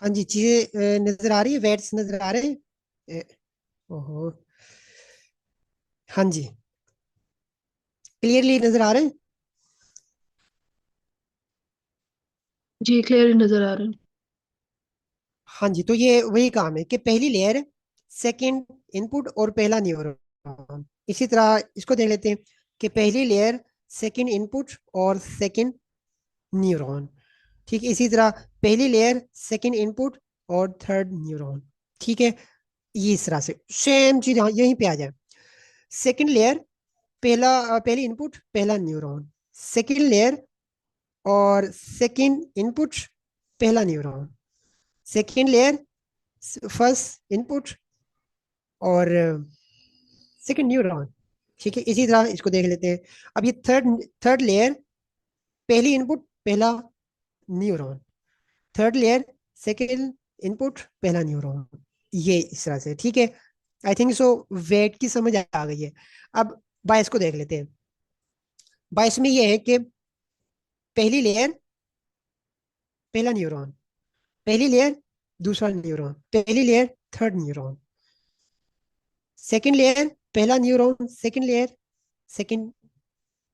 हाँ जी, चीजें नजर आ रही है, वेट्स नजर आ रहे हैं। ओहो। हाँ जी, क्लियरली नजर आ रहे हैं। जी क्लियर नजर आ रहा है। हाँ जी, तो ये वही काम है कि पहली लेयर, सेकंड इनपुट और पहला न्यूरॉन। इसी तरह इसको देख लेते हैं कि पहली लेयर, सेकंड इनपुट और सेकंड न्यूरॉन। ठीक है, इसी तरह पहली लेयर, सेकंड इनपुट और थर्ड न्यूरॉन। ठीक है, ये इस तरह से सेम चीज यहाँ यहीं पे आ जाए। सेकंड लेयर, पहली इनपुट पहला न्यूरॉन, सेकंड लेयर और सेकंड इनपुट पहला neuron, second layer, first input और सेकंड न्यूरॉन। ठीक है, इसी तरह इसको देख लेते हैं। अब ये थर्ड थर्ड लेयर, पहली इनपुट पहला neuron, third layer, second input पहला न्यूरॉन। ये इस तरह से। ठीक है, आई थिंक सो वेट की समझ आ गई है। अब बायस को देख लेते हैं। बायस में ये है कि पहली लेयर, पहला न्यूरॉन, पहली लेयर, दूसरा न्यूरॉन, पहली layer, third neuron, second layer, पहला neuron, second layer, second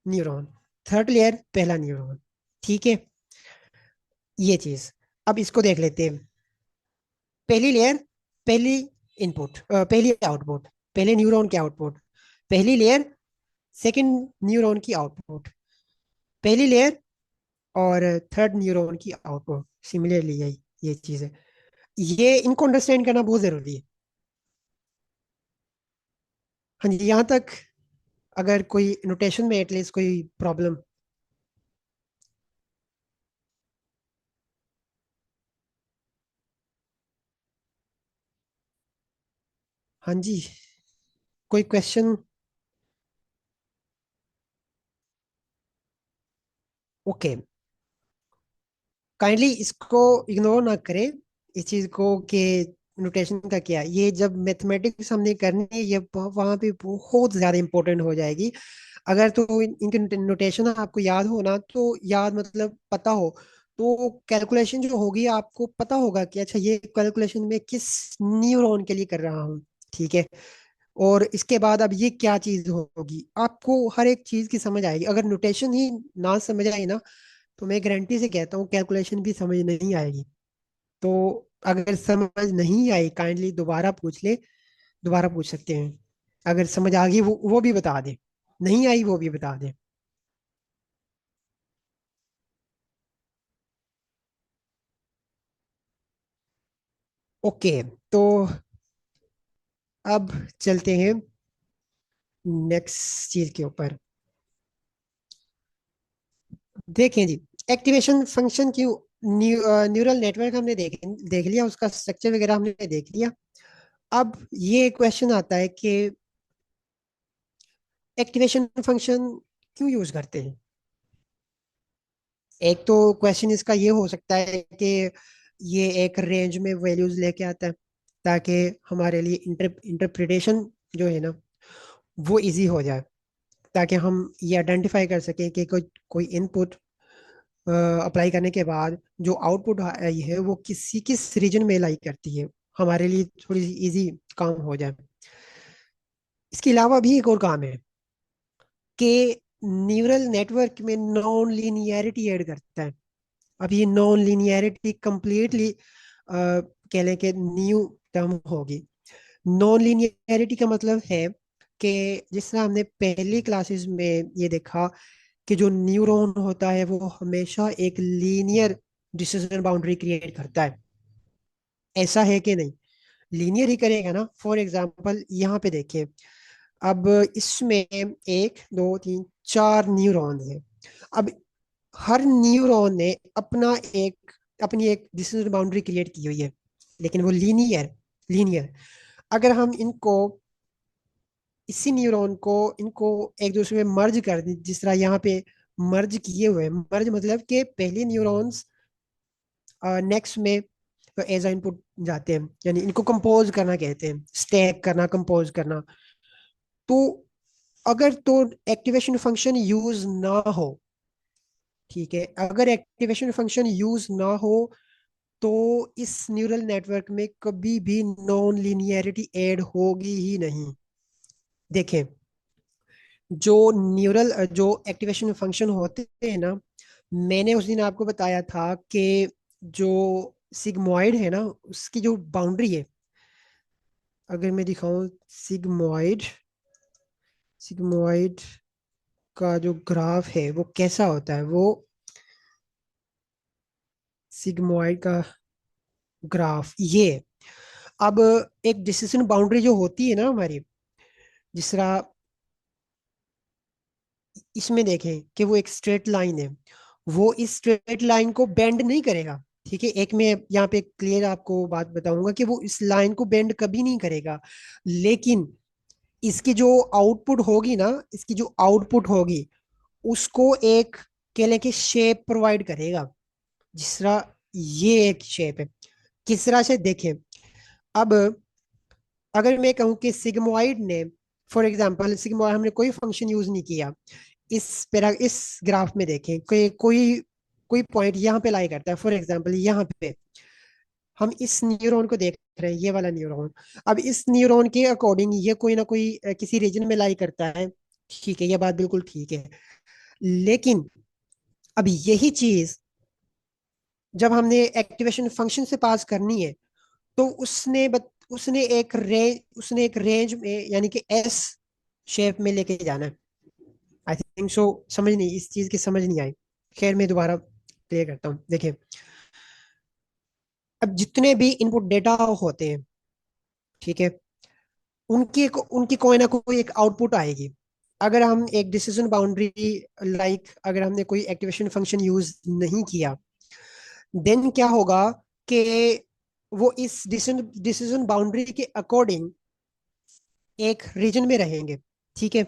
neuron, third layer, पहला न्यूरॉन। ठीक है, ये चीज। अब इसको देख लेते हैं। पहली लेयर, पहली इनपुट, पहली आउटपुट, पहले न्यूरॉन की आउटपुट, पहली लेयर, सेकंड न्यूरॉन की आउटपुट, पहली लेयर और थर्ड न्यूरॉन की आउटपुट। सिमिलरली यही ये चीज है। ये इनको अंडरस्टैंड करना बहुत जरूरी है। हाँ जी, यहाँ तक अगर कोई नोटेशन में एटलीस्ट कोई प्रॉब्लम। हाँ जी, कोई क्वेश्चन? ओके, काइंडली इसको इग्नोर ना करें, इस चीज को कि नोटेशन का क्या है। ये जब मैथमेटिक्स हमने करनी है, ये वहाँ पे बहुत ज्यादा इंपॉर्टेंट हो जाएगी। अगर तो इनके नोटेशन आपको याद हो ना, तो याद मतलब पता हो, तो कैलकुलेशन जो होगी आपको पता होगा कि अच्छा ये कैलकुलेशन में किस न्यूरॉन के लिए कर रहा हूँ। ठीक है, और इसके बाद अब ये क्या चीज होगी, आपको हर एक चीज की समझ आएगी। अगर नोटेशन ही ना समझ आई ना, तो मैं गारंटी से कहता हूँ कैलकुलेशन भी समझ नहीं आएगी। तो अगर समझ नहीं आई, काइंडली दोबारा पूछ ले, दोबारा पूछ सकते हैं। अगर समझ आ गई वो भी बता दे, नहीं आई वो भी बता दे। ओके, तो अब चलते हैं नेक्स्ट चीज के ऊपर। देखें जी, एक्टिवेशन फंक्शन क्यों, न्यूरल नेटवर्क हमने देख लिया, उसका स्ट्रक्चर वगैरह हमने देख लिया। अब ये क्वेश्चन आता है कि एक्टिवेशन फंक्शन क्यों यूज करते हैं। एक तो क्वेश्चन इसका ये हो सकता है कि ये एक रेंज में वैल्यूज लेके आता है, ताकि हमारे लिए इंटरप्रिटेशन जो है ना, वो इजी हो जाए, ताकि हम ये आइडेंटिफाई कर सकें कि कोई कोई इनपुट अप्लाई करने के बाद जो आउटपुट आई है वो किस रीजन में लाई करती है, हमारे लिए थोड़ी सी इजी काम हो जाए। इसके अलावा भी एक और काम है कि न्यूरल नेटवर्क में नॉन लीनियरिटी ऐड करता है। अब ये नॉन लीनियरिटी कंप्लीटली कह लें कि न्यू टर्म होगी। नॉन लीनियरिटी का मतलब है कि जिस तरह हमने पहली क्लासेस में ये देखा कि जो न्यूरॉन होता है वो हमेशा एक लीनियर डिसीजन बाउंड्री क्रिएट करता है। ऐसा है कि नहीं? लीनियर ही करेगा ना। फॉर एग्जांपल यहाँ पे देखिए, अब इसमें एक दो तीन चार न्यूरॉन है। अब हर न्यूरॉन ने अपनी एक डिसीजन बाउंड्री क्रिएट की हुई है, लेकिन वो लीनियर। अगर हम इनको, इसी न्यूरॉन को, इनको एक दूसरे में मर्ज कर दें, जिस तरह यहाँ पे मर्ज किए हुए, मर्ज मतलब कि पहले न्यूरॉन्स नेक्स्ट में एज इनपुट जाते हैं, यानी इनको कंपोज करना कहते हैं, स्टैक करना, कंपोज करना। तो अगर तो एक्टिवेशन फंक्शन यूज ना हो, ठीक है, अगर एक्टिवेशन फंक्शन यूज ना हो, तो इस न्यूरल नेटवर्क में कभी भी नॉन लीनियरिटी ऐड होगी ही नहीं। देखें, जो एक्टिवेशन फंक्शन होते हैं ना, मैंने उस दिन आपको बताया था कि जो सिग्मॉइड है ना, उसकी जो बाउंड्री है, अगर मैं दिखाऊं सिग्मॉइड, सिग्मॉइड का जो ग्राफ है वो कैसा होता है, वो सिग्मॉइड का ग्राफ ये। अब एक डिसीजन बाउंड्री जो होती है ना हमारी, जिस तरह इसमें देखें कि वो एक स्ट्रेट लाइन है, वो इस स्ट्रेट लाइन को बेंड नहीं करेगा। ठीक है, एक मैं यहाँ पे क्लियर आपको बात बताऊंगा कि वो इस लाइन को बेंड कभी नहीं करेगा, लेकिन इसकी जो आउटपुट होगी ना, इसकी जो आउटपुट होगी उसको एक कह लें कि शेप प्रोवाइड करेगा। जिस तरह ये एक शेप है, किस तरह से देखें। अब अगर मैं कहूँ कि सिग्मोइड ने, फॉर एग्जांपल सिग्मोइड, हमने कोई फंक्शन यूज नहीं किया, इस ग्राफ में देखें कोई कोई कोई पॉइंट यहाँ पे लाई करता है, फॉर एग्जांपल यहाँ पे हम इस न्यूरॉन को देख रहे हैं, ये वाला न्यूरॉन। अब इस न्यूरॉन के अकॉर्डिंग ये कोई ना कोई किसी रीजन में लाई करता है। ठीक है, ये बात बिल्कुल ठीक है, लेकिन अब यही चीज जब हमने एक्टिवेशन फंक्शन से पास करनी है, तो उसने एक रेंज में, यानी कि एस शेप में लेके जाना है। आई थिंक सो, समझ नहीं, इस चीज की समझ नहीं आई। खैर मैं दोबारा प्ले करता हूँ, देखिए। अब जितने भी इनपुट डेटा होते हैं, ठीक है, उनकी कोई ना कोई एक आउटपुट आएगी। अगर हम एक डिसीजन बाउंड्री, लाइक अगर हमने कोई एक्टिवेशन फंक्शन यूज नहीं किया, देन क्या होगा कि वो इस डिसीजन बाउंड्री के अकॉर्डिंग एक रीजन में रहेंगे। ठीक है,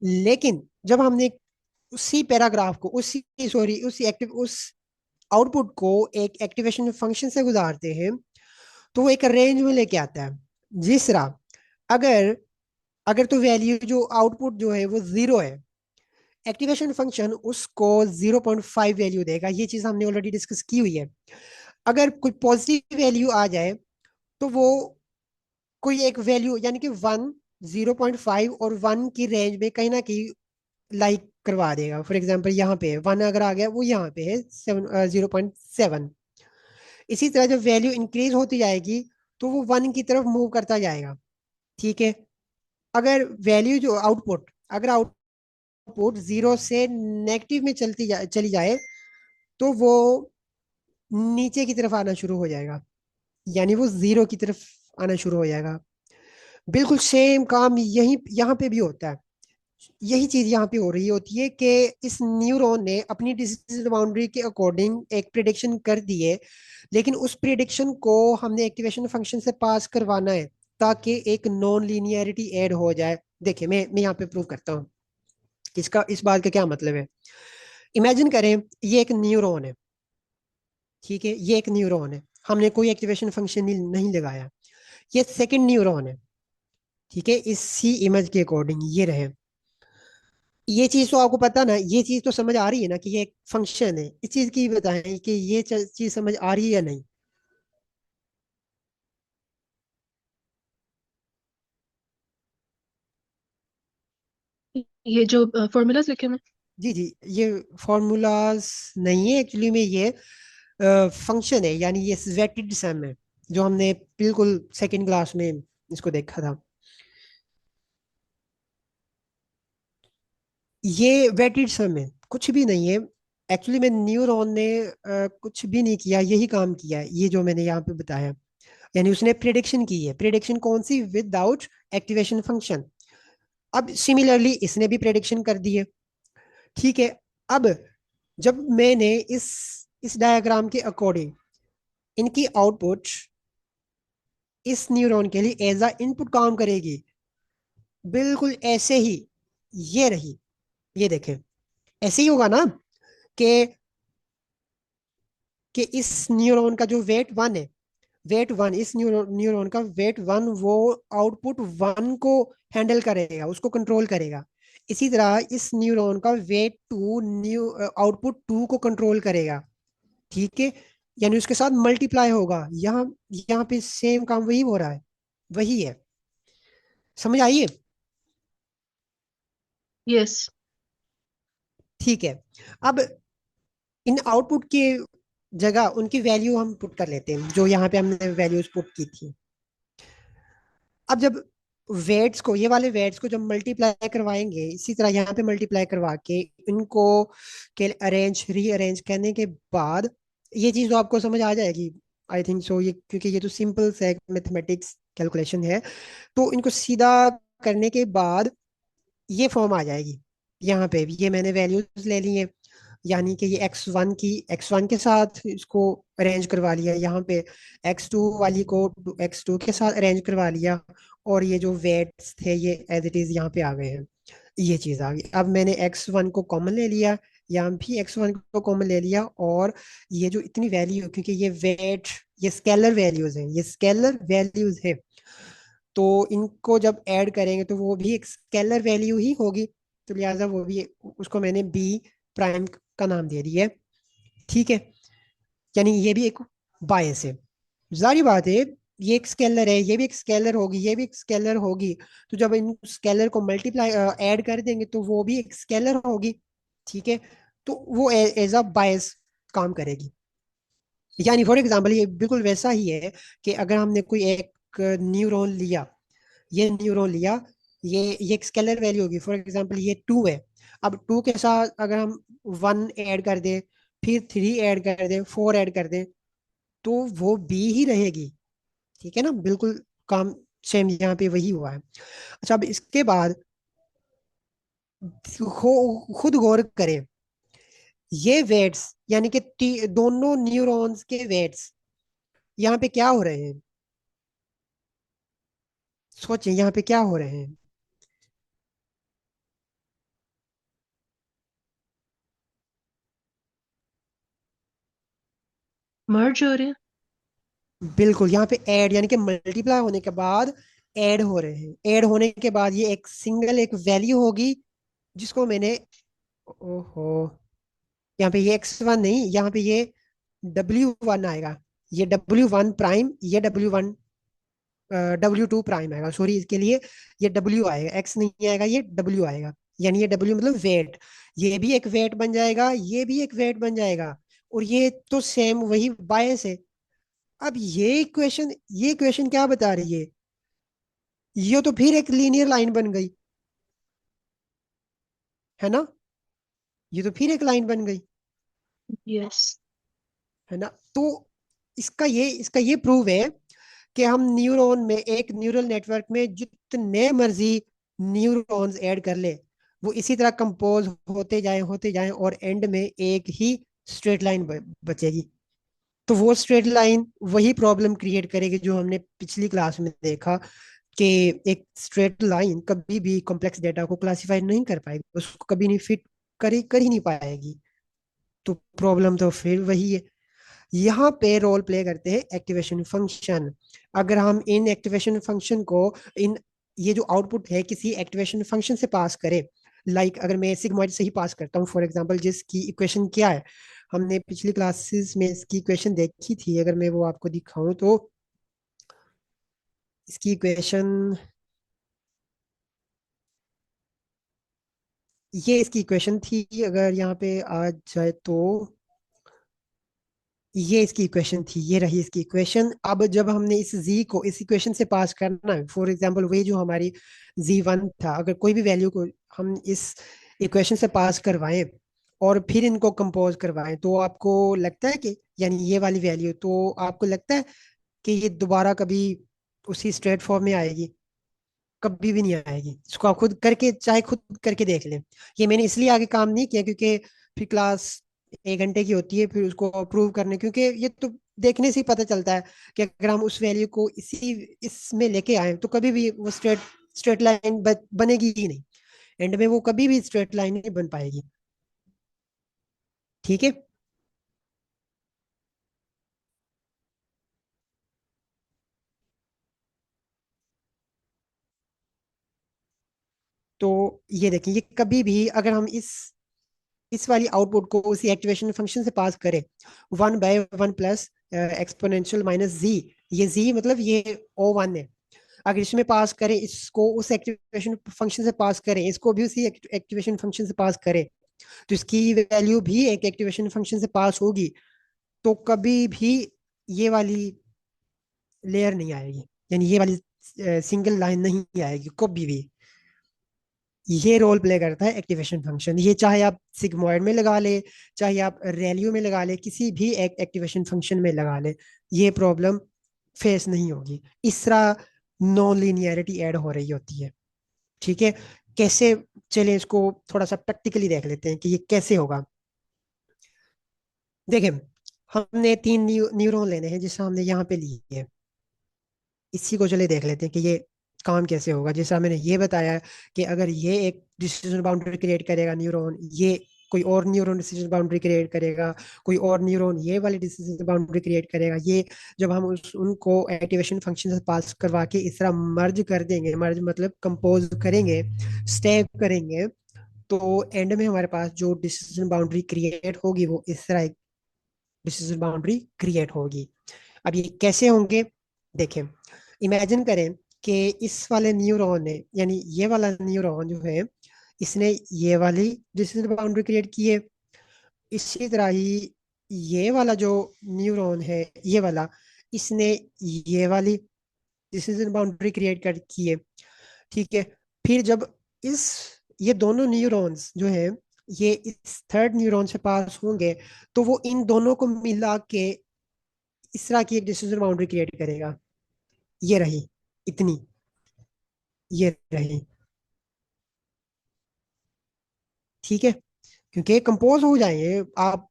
लेकिन जब हमने उसी पैराग्राफ को, उसी सॉरी उसी एक्टिव उस आउटपुट को एक एक्टिवेशन फंक्शन से गुजारते हैं, तो वो एक रेंज में लेके आता है। जिस तरह अगर अगर तो वैल्यू जो आउटपुट जो है वो जीरो है, एक्टिवेशन फंक्शन उसको 0.5 वैल्यू देगा। ये चीज हमने ऑलरेडी डिस्कस की हुई है। अगर कोई पॉजिटिव वैल्यू आ जाए, तो वो कोई एक वैल्यू, यानी कि 1, 0.5 और 1 की रेंज में कहीं ना कहीं लाइक करवा देगा। फॉर एग्जाम्पल यहाँ पे 1 अगर आ गया, वो यहाँ पे है 0.7। इसी तरह जब वैल्यू इंक्रीज होती जाएगी, तो वो 1 की तरफ मूव करता जाएगा। ठीक है, अगर वैल्यू जो आउटपुट, अगर आउटपुट 0 से नेगेटिव में चली जाए, तो वो नीचे की तरफ आना शुरू हो जाएगा, यानी वो 0 की तरफ आना शुरू हो जाएगा। बिल्कुल सेम काम यही यहाँ पे भी होता है। यही चीज यहाँ पे हो रही होती है कि इस न्यूरॉन ने अपनी डिसीजन बाउंड्री के अकॉर्डिंग एक प्रिडिक्शन कर दी है, लेकिन उस प्रिडिक्शन को हमने एक्टिवेशन फंक्शन से पास करवाना है, ताकि एक नॉन लीनियरिटी ऐड हो जाए। देखिए, मैं यहाँ पे प्रूव करता हूँ इसका, इस बात का क्या मतलब है। इमेजिन करें, ये एक न्यूरॉन है। ठीक है, ये एक न्यूरॉन है, हमने कोई एक्टिवेशन फंक्शन नहीं लगाया। ये सेकंड न्यूरॉन है। ठीक है, इसी इमेज के अकॉर्डिंग ये रहे। ये चीज तो आपको पता ना, ये चीज तो समझ आ रही है ना कि ये एक फंक्शन है। इस चीज की बताएं कि ये चीज समझ आ रही है या नहीं। ये जो फॉर्मूलाज लिखे हैं। जी जी, ये फॉर्मूलाज नहीं है एक्चुअली में, ये फंक्शन है, यानी ये वेटेड सम है, जो हमने बिल्कुल सेकंड क्लास में इसको देखा था। ये वेटेड सम है, कुछ भी नहीं है। एक्चुअली में न्यूरॉन ने कुछ भी नहीं किया, यही काम किया है ये जो मैंने यहाँ पे बताया। यानी उसने प्रिडिक्शन की है, प्रिडिक्शन कौन सी, विदाउट एक्टिवेशन फंक्शन। अब सिमिलरली इसने भी प्रेडिक्शन कर दी है। ठीक है, अब जब मैंने इस डायग्राम के अकॉर्डिंग इनकी आउटपुट इस न्यूरॉन के लिए एज अ इनपुट काम करेगी, बिल्कुल ऐसे ही ये रही। ये देखें, ऐसे ही होगा ना कि इस न्यूरॉन का जो वेट 1 है, वेट 1, इस न्यूरॉन का वेट 1 वो आउटपुट 1 को हैंडल करेगा, उसको कंट्रोल करेगा। इसी तरह इस न्यूरॉन का वेट 2 न्यू आउटपुट 2 को कंट्रोल करेगा। ठीक है, यानी उसके साथ मल्टीप्लाई होगा। यहाँ यहाँ पे सेम काम वही हो रहा है, वही है। समझ आइए? यस। ठीक है। अब इन आउटपुट के जगह उनकी वैल्यू हम पुट कर लेते हैं, जो यहाँ पे हमने वैल्यूज पुट की थी। अब जब वेट्स को, ये वाले वेट्स को जब मल्टीप्लाई करवाएंगे, इसी तरह यहाँ पे मल्टीप्लाई करवा के इनको के अरेंज रीअरेंज करने के बाद ये चीज़ तो आपको समझ आ जाएगी, आई थिंक सो। ये क्योंकि ये तो सिंपल से मैथमेटिक्स कैलकुलेशन है, तो इनको सीधा करने के बाद ये फॉर्म आ जाएगी। यहाँ पे भी ये मैंने वैल्यूज ले ली हैं, यानी कि ये एक्स वन के साथ इसको अरेंज करवा लिया, यहाँ पे एक्स टू वाली को एक्स टू के साथ अरेंज करवा लिया, और ये जो वेट्स थे ये एज इट इज यहाँ पे आ गए हैं। ये चीज आ गई। अब मैंने एक्स वन को कॉमन ले लिया, यहाँ भी एक्स वन को कॉमन ले लिया, और ये जो इतनी वैल्यू, क्योंकि ये वेट, ये स्केलर वैल्यूज हैं, ये स्केलर वैल्यूज है, तो इनको जब ऐड करेंगे तो वो भी एक स्केलर वैल्यू ही होगी, तो लिहाजा वो भी, उसको मैंने बी प्राइम का नाम दे दिया है। ठीक है, यानी ये भी एक बायस है। जारी बात है, ये एक स्केलर है, ये भी एक स्केलर होगी, ये भी एक स्केलर होगी, तो जब इन स्केलर को मल्टीप्लाई ऐड कर देंगे तो वो भी एक स्केलर होगी। ठीक है, तो वो एज अ बायस काम करेगी। यानी फॉर एग्जांपल ये बिल्कुल वैसा ही है कि अगर हमने कोई एक न्यूरॉन लिया, ये न्यूरॉन लिया, ये एक स्केलर वैल्यू होगी, फॉर एग्जांपल ये टू है। अब टू के साथ अगर हम वन ऐड कर दें, फिर थ्री ऐड कर दें, फोर ऐड कर दें, तो वो बी ही रहेगी। ठीक है ना, बिल्कुल काम सेम यहाँ पे वही हुआ है। अच्छा, अब इसके बाद खुद गौर करें, ये वेट्स यानी कि दोनों न्यूरॉन्स के वेट्स यहाँ पे क्या हो रहे हैं? सोचें यहाँ पे क्या हो रहे हैं? मर्ज हो रहे हैं। बिल्कुल, यहाँ पे ऐड यानी कि मल्टीप्लाई होने के बाद ऐड हो रहे हैं। ऐड होने के बाद ये एक सिंगल एक वैल्यू होगी, जिसको मैंने, ओहो, यहाँ पे ये x1 नहीं, यहाँ पे ये W1 आएगा। ये W1 प्राइम, ये W2 प्राइम आएगा, सॉरी इसके लिए ये W आएगा, x नहीं आएगा, ये W आएगा। यानी ये W मतलब वेट, ये भी एक वेट बन जाएगा, ये भी एक वेट बन जाएगा, और ये तो सेम वही बायस है। अब ये क्वेश्चन क्या बता रही है? ये तो फिर एक लीनियर लाइन बन गई, है ना? ये तो फिर एक लाइन बन गई, यस। है ना? तो इसका ये प्रूव है कि हम न्यूरॉन में, एक न्यूरल नेटवर्क में जितने मर्जी न्यूरॉन्स ऐड कर ले, वो इसी तरह कंपोज होते जाएं और एंड में एक ही स्ट्रेट लाइन बचेगी। तो वो स्ट्रेट लाइन वही प्रॉब्लम क्रिएट करेगी जो हमने पिछली क्लास में देखा, कि एक स्ट्रेट लाइन कभी भी कॉम्प्लेक्स डेटा को क्लासिफाई नहीं कर पाएगी, उसको कभी नहीं फिट कर ही नहीं पाएगी। तो प्रॉब्लम तो फिर वही है। यहाँ पे रोल प्ले करते हैं एक्टिवेशन फंक्शन। अगर हम इन एक्टिवेशन फंक्शन को, इन ये जो आउटपुट है किसी एक्टिवेशन फंक्शन से पास करें, अगर मैं सिग्मॉइड से ही पास करता हूँ फॉर एग्जांपल, जिसकी इक्वेशन क्या है, हमने पिछली क्लासेस में इसकी इक्वेशन देखी थी, अगर मैं वो आपको दिखाऊं तो इसकी इक्वेशन, ये इसकी इक्वेशन थी, अगर यहाँ पे आ जाए तो ये इसकी इक्वेशन थी, ये रही इसकी इक्वेशन। अब जब हमने इस z को इस इक्वेशन से पास करना है, फॉर एग्जांपल वही जो हमारी z1 था, अगर कोई भी वैल्यू को हम इस इक्वेशन से पास करवाएं और फिर इनको कंपोज करवाएं, तो आपको लगता है कि, यानी ये वाली वैल्यू, तो आपको लगता है कि ये दोबारा कभी उसी स्ट्रेट फॉर्म में आएगी? कभी भी नहीं आएगी। इसको आप खुद करके, चाहे खुद करके देख लें। ये मैंने इसलिए आगे काम नहीं किया क्योंकि फिर क्लास 1 घंटे की होती है, फिर उसको अप्रूव करने, क्योंकि ये तो देखने से ही पता चलता है कि अगर हम उस वैल्यू को इसी इसमें लेके आए तो कभी भी वो स्ट्रेट स्ट्रेट लाइन बनेगी ही नहीं। एंड में वो कभी भी स्ट्रेट लाइन नहीं बन पाएगी। ठीक है, तो ये देखिए, ये कभी भी अगर हम इस इस वाली आउटपुट को उसी एक्टिवेशन फंक्शन से पास करे 1/1 प्लस एक्सपोनेंशियल माइनस जी। ये जी मतलब ये O1 है। अगर इसमें पास करें, इसको उस एक्टिवेशन फंक्शन से पास करें, इसको भी उसी एक्टिवेशन फंक्शन से पास करें, तो इसकी वैल्यू भी एक एक्टिवेशन फंक्शन से पास होगी। तो कभी भी ये वाली लेयर नहीं आएगी, यानी ये वाली सिंगल लाइन नहीं आएगी कभी भी। ये रोल प्ले करता है एक्टिवेशन फंक्शन। ये चाहे आप सिग्मॉइड में लगा ले, चाहे आप रैलियो में लगा ले, किसी भी एक एक्टिवेशन फंक्शन में लगा ले, ये प्रॉब्लम फेस नहीं होगी। इस तरह नॉन लीनियरिटी ऐड हो रही होती है। ठीक है, कैसे? चलिए इसको थोड़ा सा प्रैक्टिकली देख लेते हैं कि ये कैसे होगा। देखें, हमने तीन न्यूरॉन लेने हैं जिसे हमने यहाँ पे लिए है। इसी को चले देख लेते हैं कि ये काम कैसे होगा। जैसा मैंने ये बताया कि अगर ये एक डिसीजन बाउंड्री क्रिएट करेगा न्यूरॉन, ये कोई और न्यूरॉन डिसीजन बाउंड्री क्रिएट करेगा, कोई और न्यूरॉन ये वाली डिसीजन बाउंड्री क्रिएट करेगा। ये जब हम उनको एक्टिवेशन फंक्शन से पास करवा के इस तरह मर्ज कर देंगे, मर्ज मतलब कंपोज करेंगे, स्टैक करेंगे, तो एंड में हमारे पास जो डिसीजन बाउंड्री क्रिएट होगी वो इस तरह एक डिसीजन बाउंड्री क्रिएट होगी। अब ये कैसे होंगे? देखें, इमेजिन करें कि इस वाले न्यूरॉन ने, यानी ये वाला न्यूरॉन जो है, इसने ये वाली डिसीजन बाउंड्री क्रिएट की है। इसी तरह ही ये वाला जो न्यूरॉन है, ये वाला, इसने ये वाली डिसीजन बाउंड्री क्रिएट कर की है। ठीक है, फिर जब इस ये दोनों न्यूरॉन्स जो है, ये इस थर्ड न्यूरॉन से पास होंगे, तो वो इन दोनों को मिला के इस तरह की एक डिसीजन बाउंड्री क्रिएट करेगा। ये रही इतनी, ये रही। ठीक है, क्योंकि कंपोज हो जाएंगे। आप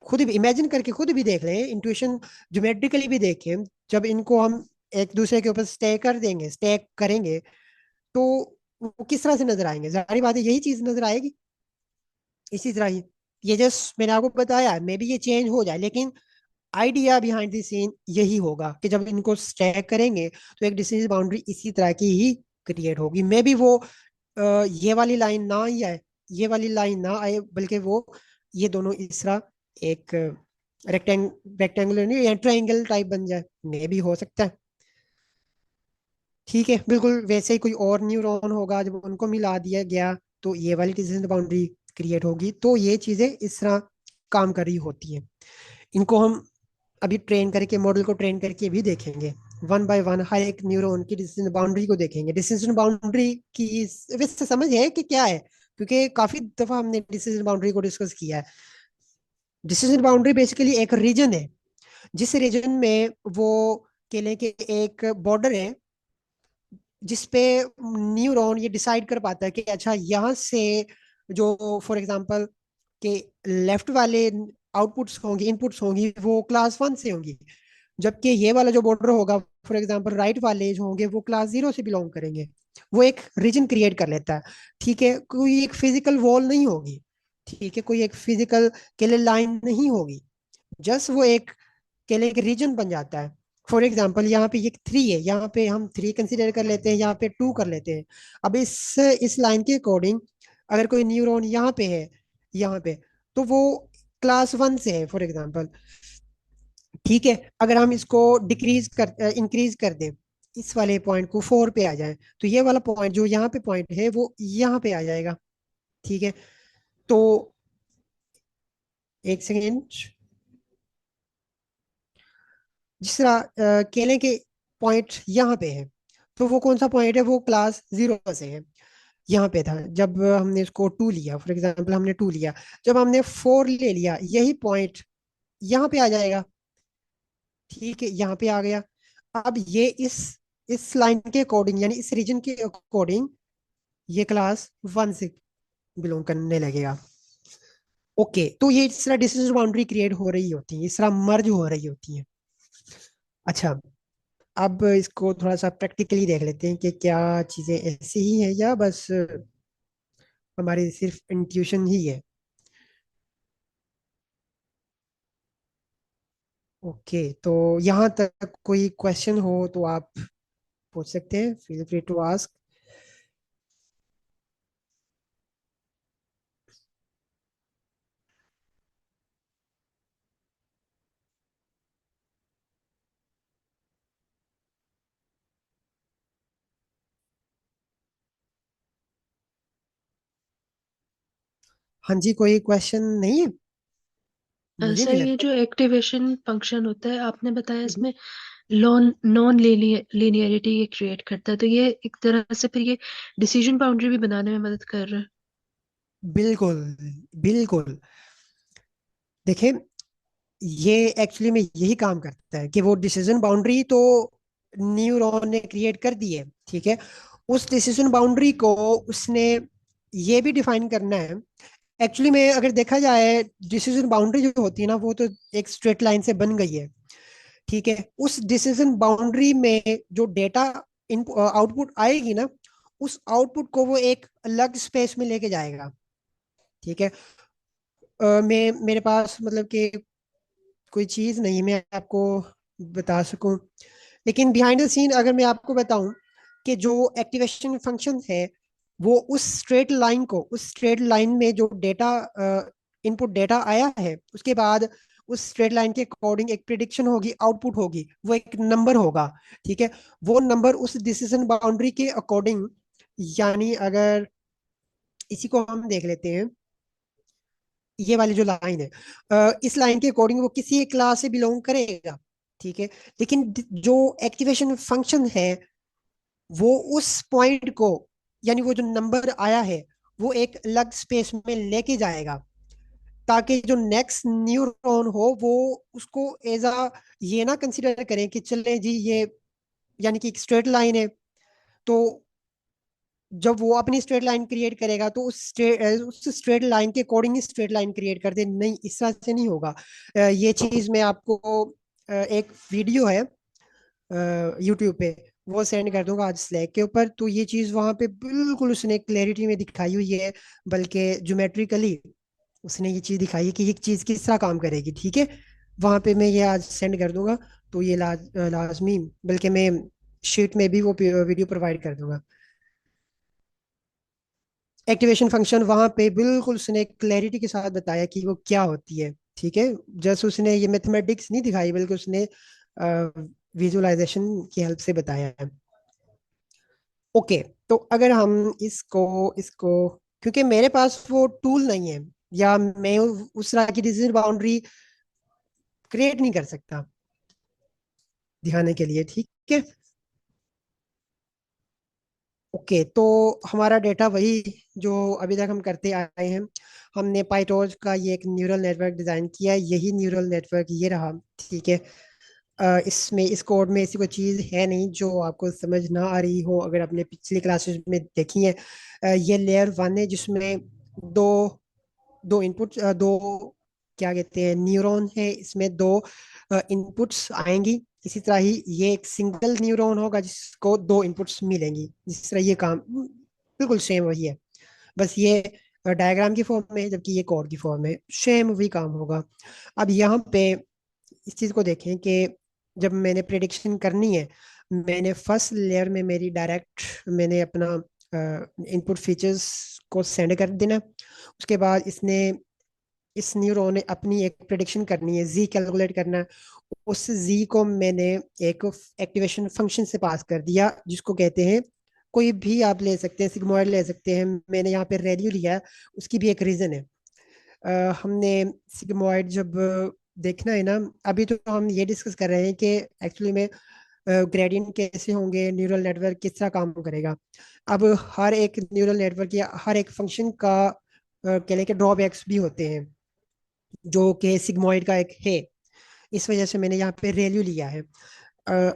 खुद भी इमेजिन करके खुद भी देख लें, इंट्यूशन ज्योमेट्रिकली भी देखें। जब इनको हम एक दूसरे के ऊपर स्टैक कर देंगे, स्टैक करेंगे, तो वो किस तरह से नजर आएंगे? जाहिर बात है यही चीज नजर आएगी। इसी तरह ही ये जस्ट मैंने आपको बताया, मे बी ये चेंज हो जाए, लेकिन आइडिया बिहाइंड द सीन यही होगा कि जब इनको स्टैक करेंगे तो एक डिसीजन बाउंड्री इसी तरह की ही क्रिएट होगी। मे बी वो ये वाली लाइन ना ही आए, ये वाली लाइन ना आए, बल्कि वो ये दोनों इस तरह एक रेक्टेंगुलर नहीं या ट्रायंगल टाइप बन जाए, मे भी हो सकता है। ठीक है, बिल्कुल वैसे ही कोई और न्यूरॉन होगा, जब उनको मिला दिया गया तो ये वाली डिसीजन बाउंड्री क्रिएट होगी। तो ये चीजें इस तरह काम कर रही होती हैं। इनको हम अभी ट्रेन करके, मॉडल को ट्रेन करके भी देखेंगे। वन बाय वन हर एक न्यूरॉन की डिसीजन बाउंड्री को देखेंगे। डिसीजन बाउंड्री की वैसे समझ है कि क्या है, क्योंकि काफी दफा हमने डिसीजन बाउंड्री को डिस्कस किया है। डिसीजन बाउंड्री बेसिकली एक रीजन है, जिस रीजन में वो कह लें कि एक बॉर्डर है, जिसपे न्यूरॉन ये डिसाइड कर पाता है कि अच्छा यहाँ से जो फॉर एग्जांपल के लेफ्ट वाले आउटपुट्स होंगी, इनपुट्स होंगी, वो क्लास 1 से होंगी, जबकि ये वाला जो बॉर्डर होगा, फॉर एग्जांपल राइट वाले जो होंगे वो क्लास 0 से बिलोंग करेंगे। वो एक रीजन क्रिएट कर लेता है। ठीक है, कोई एक फिजिकल वॉल नहीं होगी, ठीक है, कोई एक फिजिकल के लिए लाइन नहीं होगी, जस्ट वो एक के लिए एक रीजन बन जाता है। फॉर एग्जाम्पल यहाँ पे ये 3 है, यहाँ पे हम 3 कंसिडर कर लेते हैं, यहाँ पे 2 कर लेते हैं। अब इस लाइन के अकॉर्डिंग अगर कोई न्यूरॉन यहाँ पे है, यहाँ पे, तो वो क्लास 1 से है फॉर एग्जाम्पल। ठीक है, अगर हम इसको डिक्रीज कर इंक्रीज कर दें, इस वाले पॉइंट को 4 पे आ जाए, तो ये वाला पॉइंट जो यहाँ पे पॉइंट है वो यहाँ पे आ जाएगा। ठीक है, तो एक सेकेंड, जिस तरह केले के पॉइंट यहाँ पे है, तो वो कौन सा पॉइंट है? वो क्लास 0 से है। यहाँ पे था जब हमने इसको 2 लिया, फॉर एग्जाम्पल हमने 2 लिया, जब हमने 4 ले लिया, यही पॉइंट यहाँ पे आ जाएगा। ठीक है, यहाँ पे आ गया। अब ये इस लाइन के अकॉर्डिंग, यानी इस रीजन के अकॉर्डिंग, ये क्लास 1 से बिलोंग करने लगेगा। ओके, तो ये इस तरह डिसीजन बाउंड्री क्रिएट हो रही होती है, इस तरह मर्ज हो रही होती है। अच्छा, अब इसको थोड़ा सा प्रैक्टिकली देख लेते हैं कि क्या चीजें ऐसी ही है या बस हमारी सिर्फ इंट्यूशन ही है। ओके, तो यहाँ तक कोई क्वेश्चन हो तो आप पूछ सकते हैं, फील फ्री टू आस्क। हाँ जी, कोई क्वेश्चन नहीं है? मुझे सर, नहीं ये लगता। जो एक्टिवेशन फंक्शन होता है आपने बताया हम्म, इसमें नॉन नॉन लीनियरिटी ये क्रिएट करता है, तो ये एक तरह से फिर ये डिसीजन बाउंड्री भी बनाने में मदद कर रहा है। बिल्कुल बिल्कुल। देखिए, ये एक्चुअली में यही काम करता है कि वो डिसीजन बाउंड्री तो न्यूरॉन ने क्रिएट कर दी है, ठीक है। उस डिसीजन बाउंड्री को उसने ये भी डिफाइन करना है। एक्चुअली में अगर देखा जाए, डिसीजन बाउंड्री जो होती है ना, वो तो एक स्ट्रेट लाइन से बन गई है, ठीक है। उस डिसीजन बाउंड्री में जो डेटा इन आउटपुट आएगी ना, उस आउटपुट को वो एक अलग स्पेस में लेके जाएगा, ठीक है। मैं मेरे पास मतलब कि कोई चीज नहीं मैं आपको बता सकूं, लेकिन बिहाइंड द सीन अगर मैं आपको बताऊं कि जो एक्टिवेशन फंक्शन है, वो उस स्ट्रेट लाइन में जो डेटा इनपुट डेटा आया है, उसके बाद उस स्ट्रेट लाइन के अकॉर्डिंग एक प्रिडिक्शन होगी, आउटपुट होगी, वो एक नंबर होगा, ठीक है। वो नंबर उस डिसीजन बाउंड्री के अकॉर्डिंग, यानी अगर इसी को हम देख लेते हैं, ये वाली जो लाइन है, इस लाइन के अकॉर्डिंग वो किसी एक क्लास से बिलोंग करेगा, ठीक है। लेकिन जो एक्टिवेशन फंक्शन है, वो उस पॉइंट को, यानी वो जो नंबर आया है, वो एक अलग स्पेस में लेके जाएगा, ताकि जो नेक्स्ट न्यूरॉन हो वो उसको एज अ ये ना कंसिडर करें कि चले जी ये, यानी कि एक स्ट्रेट लाइन है, तो जब वो अपनी स्ट्रेट लाइन क्रिएट करेगा तो उस स्ट्रेट लाइन के अकॉर्डिंग ही स्ट्रेट लाइन क्रिएट कर दे, नहीं इस तरह से नहीं होगा। ये चीज मैं आपको एक वीडियो है यूट्यूब पे, वो सेंड कर दूंगा आज स्लैक के ऊपर, तो ये चीज वहां पे बिल्कुल उसने क्लैरिटी में दिखाई हुई है, बल्कि ज्योमेट्रिकली उसने ये चीज दिखाई है कि ये चीज किस तरह काम करेगी, ठीक है। वहां पे मैं ये आज सेंड कर दूंगा, तो ये लाजमी, बल्कि मैं शीट में भी वो वीडियो प्रोवाइड कर दूंगा। एक्टिवेशन फंक्शन वहां पे बिल्कुल उसने क्लैरिटी के साथ बताया कि वो क्या होती है, ठीक है। जस्ट उसने ये मैथमेटिक्स नहीं दिखाई, बल्कि उसने विजुअलाइजेशन की हेल्प से बताया है। ओके, तो अगर हम इसको इसको क्योंकि मेरे पास वो टूल नहीं है, या मैं उस तरह की डिसीजन बाउंड्री क्रिएट नहीं कर सकता दिखाने के लिए, ठीक है। ओके, तो हमारा डेटा वही जो अभी तक हम करते आए हैं, हमने पाइटोज का ये एक न्यूरल नेटवर्क डिजाइन किया है, यही न्यूरल नेटवर्क ये रहा, ठीक है। इसमें इस कोड में ऐसी कोई चीज़ है नहीं जो आपको समझ ना आ रही हो, अगर आपने पिछली क्लासेस में देखी है। ये लेयर वन है जिसमें दो दो इनपुट, दो क्या कहते हैं, न्यूरॉन है, इसमें दो इनपुट्स आएंगी। इसी तरह ही ये एक सिंगल न्यूरॉन होगा जिसको दो इनपुट्स मिलेंगी, जिस तरह ये काम बिल्कुल सेम वही है, बस ये डायग्राम की फॉर्म में है, जबकि ये कोड की फॉर्म में, सेम वही काम होगा। अब यहाँ पे इस चीज़ को देखें कि जब मैंने प्रिडिक्शन करनी है, मैंने फर्स्ट लेयर में मेरी डायरेक्ट मैंने अपना इनपुट फीचर्स को सेंड कर देना। उसके बाद इसने इस न्यूरॉन ने अपनी एक प्रिडिक्शन करनी है, जी कैलकुलेट करना है। उस जी को मैंने एक एक्टिवेशन फंक्शन से पास कर दिया, जिसको कहते हैं, कोई भी आप ले सकते हैं, सिग्मॉइड ले सकते हैं, मैंने यहाँ पे रेडियो लिया है, उसकी भी एक रीजन है। हमने सिग्मॉइड जब देखना है ना, अभी तो हम ये डिस्कस कर रहे हैं कि एक्चुअली में ग्रेडियंट कैसे होंगे, न्यूरल नेटवर्क किस तरह काम करेगा। अब हर एक न्यूरल नेटवर्क या हर एक फंक्शन का कह लें कि ड्रॉबैक्स भी होते हैं, जो कि सिग्मॉइड का एक है। इस वजह से मैंने यहाँ पे रेल्यू लिया है।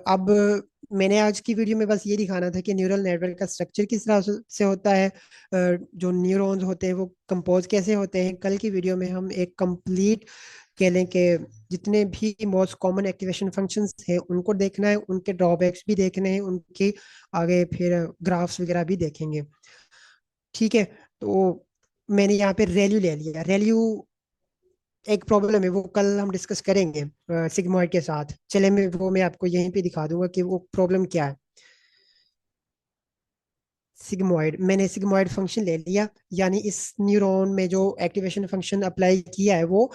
अब मैंने आज की वीडियो में बस ये दिखाना था कि न्यूरल नेटवर्क का स्ट्रक्चर किस तरह से होता है, जो न्यूरॉन्स होते हैं वो कंपोज कैसे होते हैं। कल की वीडियो में हम एक कंप्लीट कह लें कि जितने भी मोस्ट कॉमन एक्टिवेशन फंक्शंस हैं उनको देखना है, उनके ड्रॉबैक्स भी देखने हैं, उनके आगे फिर ग्राफ्स वगैरह भी देखेंगे, ठीक है। तो मैंने यहाँ पे रेल्यू ले लिया। रेल्यू एक प्रॉब्लम है, वो कल हम डिस्कस करेंगे सिग्मॉइड के साथ। चले मैं आपको यहीं पे दिखा दूंगा कि वो प्रॉब्लम क्या है। सिग्मॉइड, मैंने सिग्मॉइड फंक्शन ले लिया, यानी इस न्यूरॉन में जो एक्टिवेशन फंक्शन अप्लाई किया है वो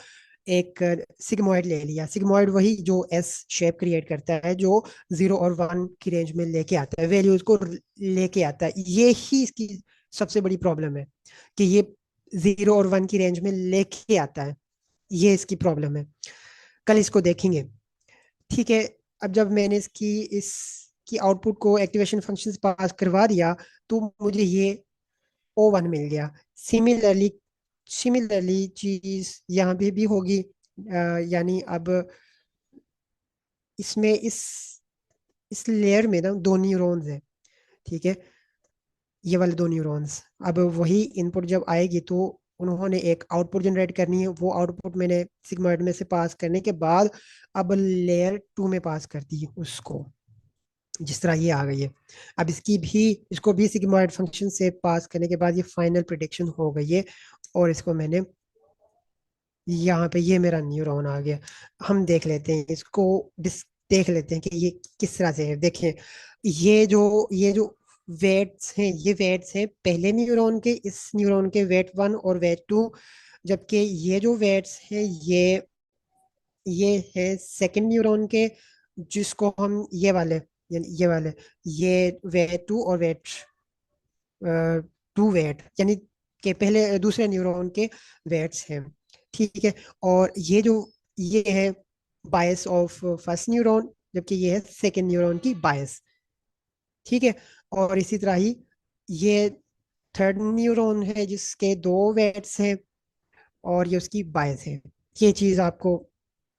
एक सिग्मॉइड ले लिया। सिग्मॉइड वही जो एस शेप क्रिएट करता है, जो 0 और 1 की रेंज में लेके आता है, वैल्यूज को लेके आता है। ये ही इसकी सबसे बड़ी प्रॉब्लम है कि ये जीरो और वन की रेंज में लेके आता है। ये इसकी प्रॉब्लम है। कल इसको देखेंगे। ठीक है। अब जब मैंने इसकी आउटपुट को एक्टिवेशन फंक्शन से पास करवा दिया, तो मुझे ये O1 मिल गया। सिमिलरली सिमिलरली चीज यहाँ पे भी होगी। यानी अब इसमें इस लेयर में ना दो न्यूरॉन्स है। ठीक है। ये वाले दो न्यूरॉन्स, अब वही इनपुट जब आएगी तो उन्होंने एक आउटपुट जनरेट करनी है। वो आउटपुट मैंने सिग्मॉइड में से पास करने के बाद अब लेयर टू में पास कर दी उसको। जिस तरह ये आ गई है। अब इसको भी सिग्मॉइड फंक्शन से पास करने के बाद ये फाइनल प्रिडिक्शन हो गई है। और इसको मैंने यहाँ पे, ये मेरा न्यूरॉन आ गया। हम देख लेते हैं इसको। देख लेते हैं कि ये किस तरह से है। देखें, ये जो वेट्स हैं, ये वेट्स हैं पहले न्यूरॉन के, इस न्यूरॉन के वेट वन और वेट टू। जबकि ये जो वेट्स हैं, ये है सेकंड न्यूरॉन के, जिसको हम ये वाले, यानी ये वाले, ये वेट टू और वेट टू वेट, यानी के पहले दूसरे न्यूरॉन के वेट्स हैं। ठीक है। और ये है बायस ऑफ फर्स्ट न्यूरॉन, जबकि ये है सेकेंड न्यूरॉन की बायस। ठीक है। और इसी तरह ही ये थर्ड न्यूरॉन है, जिसके दो वेट्स हैं और ये उसकी बायस है। ये चीज आपको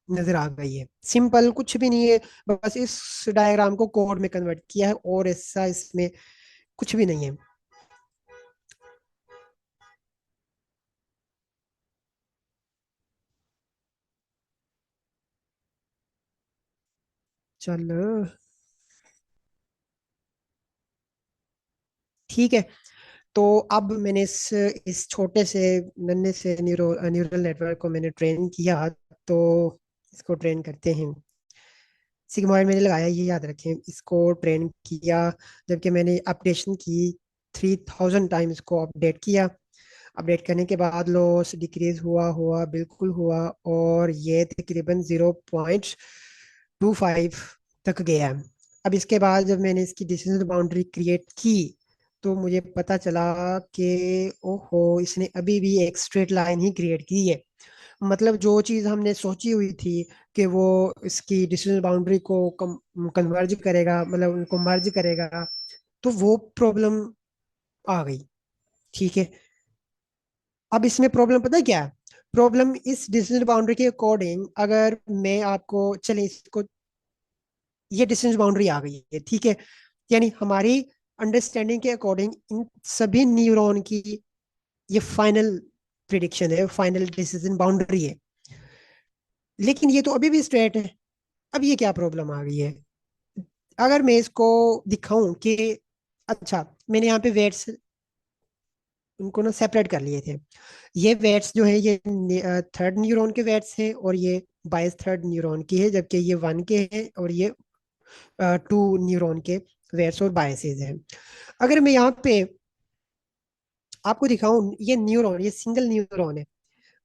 नजर आ गई है। सिंपल, कुछ भी नहीं है। बस इस डायग्राम को कोड में कन्वर्ट किया है और ऐसा इसमें कुछ भी नहीं है। चलो, ठीक है। तो अब मैंने इस छोटे से नन्हे से न्यूरल नेटवर्क को मैंने ट्रेन किया। तो इसको ट्रेन करते हैं। सिग्मॉइड मैंने लगाया, ये याद रखें, इसको ट्रेन किया। जबकि मैंने अपडेशन की 3000 टाइम इसको अपडेट किया। अपडेट करने के बाद लॉस डिक्रीज हुआ बिल्कुल हुआ। और ये तकरीबन 0.25 तक गया है। अब इसके बाद जब मैंने इसकी डिसीजन बाउंड्री क्रिएट की, तो मुझे पता चला कि ओहो, इसने अभी भी एक स्ट्रेट लाइन ही क्रिएट की है। मतलब जो चीज़ हमने सोची हुई थी कि वो इसकी डिसीजन बाउंड्री को कन्वर्ज करेगा, मतलब उनको मर्ज करेगा, तो वो प्रॉब्लम आ गई। ठीक है। अब इसमें प्रॉब्लम पता है क्या है? प्रॉब्लम इस डिसीजन बाउंड्री के अकॉर्डिंग, अगर मैं आपको, चले इसको, ये डिसीजन बाउंड्री आ गई है। ठीक है। यानी हमारी अंडरस्टैंडिंग के अकॉर्डिंग इन सभी न्यूरॉन की ये फाइनल प्रिडिक्शन है, फाइनल डिसीजन बाउंड्री है। लेकिन ये तो अभी भी स्ट्रेट है। अब ये क्या प्रॉब्लम आ गई है? अगर मैं इसको दिखाऊं कि, अच्छा, मैंने यहाँ पे वेट्स उनको ना सेपरेट कर लिए थे। ये वेट्स जो है, ये थर्ड न्यूरॉन के वेट्स हैं और ये बाईस थर्ड न्यूरॉन की है। जबकि ये वन के हैं और ये टू न्यूरॉन के वेट्स और बायसेस हैं। अगर मैं यहाँ पे आपको दिखाऊं, ये न्यूरॉन, ये सिंगल न्यूरॉन है।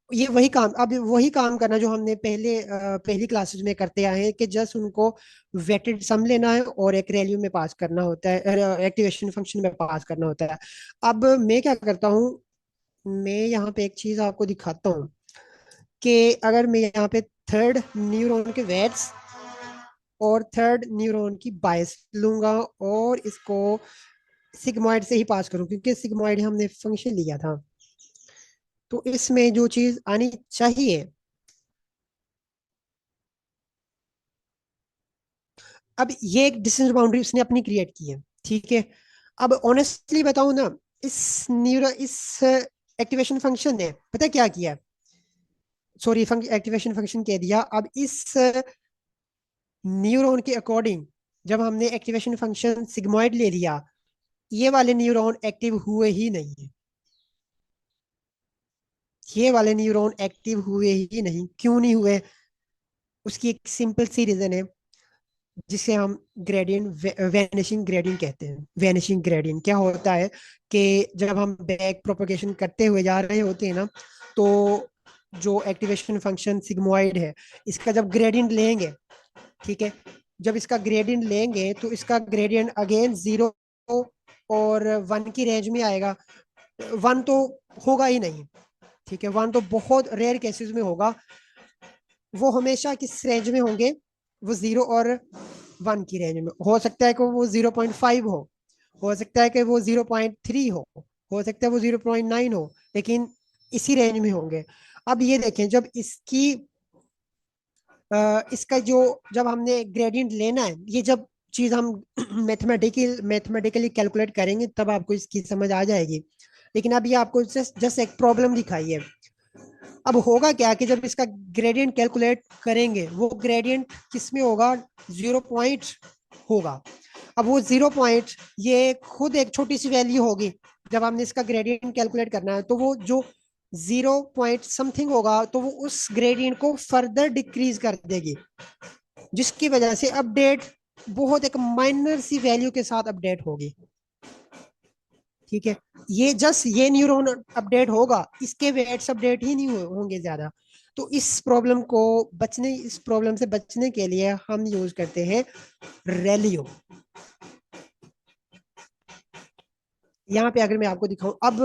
ये वही काम, अब वही काम करना जो हमने पहली क्लासेस में करते आए हैं, कि जस्ट उनको वेटेड सम लेना है और एक वैल्यू में पास करना होता है, एक्टिवेशन फंक्शन में पास करना होता है। अब मैं क्या करता हूँ, मैं यहाँ पे एक चीज आपको दिखाता हूँ कि अगर मैं यहाँ पे थर्ड न्यूरॉन के वेट्स और थर्ड न्यूरॉन की बायस लूंगा और इसको सिग्मॉइड से ही पास करूँ, क्योंकि सिग्मॉइड हमने फंक्शन लिया था। तो इसमें जो चीज आनी चाहिए, अब ये एक डिस्टेंस बाउंड्री उसने अपनी क्रिएट की है। ठीक है। अब ऑनेस्टली बताऊं ना, इस एक्टिवेशन फंक्शन ने पता है क्या किया? सॉरी, एक्टिवेशन फंक्शन कह दिया। अब इस न्यूरॉन के अकॉर्डिंग जब हमने एक्टिवेशन फंक्शन सिग्मॉइड ले लिया, ये वाले न्यूरॉन एक्टिव हुए ही नहीं है। ये वाले न्यूरॉन एक्टिव हुए ही नहीं। क्यों नहीं हुए? उसकी एक सिंपल सी रीजन है, जिसे हम ग्रेडियंट, वैनिशिंग ग्रेडियंट कहते हैं। वैनिशिंग ग्रेडियंट क्या होता है कि जब हम बैक प्रोपगेशन करते हुए जा रहे होते हैं ना, तो जो एक्टिवेशन फंक्शन सिग्मोइड है, इसका जब ग्रेडियंट लेंगे, ठीक है, जब इसका ग्रेडियंट लेंगे तो इसका ग्रेडियंट अगेन जीरो और वन की रेंज में आएगा। वन तो होगा ही नहीं, ठीक है, वन तो बहुत रेयर केसेस में होगा। वो हमेशा किस रेंज में होंगे, वो 0 और 1 की रेंज में। हो सकता है कि वो 0.5 हो सकता है कि वो 0.3 हो सकता है वो 0.9 हो, लेकिन इसी रेंज में होंगे। अब ये देखें, जब इसकी इसका जो, जब हमने ग्रेडियंट लेना है, ये जब चीज हम मैथमेटिकली कैलकुलेट करेंगे तब आपको इसकी समझ आ जाएगी। लेकिन अब ये आपको जस्ट जस्ट एक प्रॉब्लम दिखाई है। अब होगा क्या कि जब इसका ग्रेडियंट कैलकुलेट करेंगे, वो ग्रेडियंट किस में होगा, 0 पॉइंट होगा। अब वो 0 पॉइंट, ये खुद एक छोटी सी वैल्यू होगी। जब हमने इसका ग्रेडियंट कैलकुलेट करना है तो वो जो 0 पॉइंट समथिंग होगा, तो वो उस ग्रेडियंट को फर्दर डिक्रीज कर देगी, जिसकी वजह से अपडेट बहुत एक माइनर सी वैल्यू के साथ अपडेट होगी। ठीक है, ये जस्ट ये न्यूरॉन अपडेट होगा, इसके वेट्स अपडेट ही नहीं होंगे ज्यादा। तो इस प्रॉब्लम से बचने के लिए हम यूज करते हैं रेलियो। यहाँ पे अगर मैं आपको दिखाऊं, अब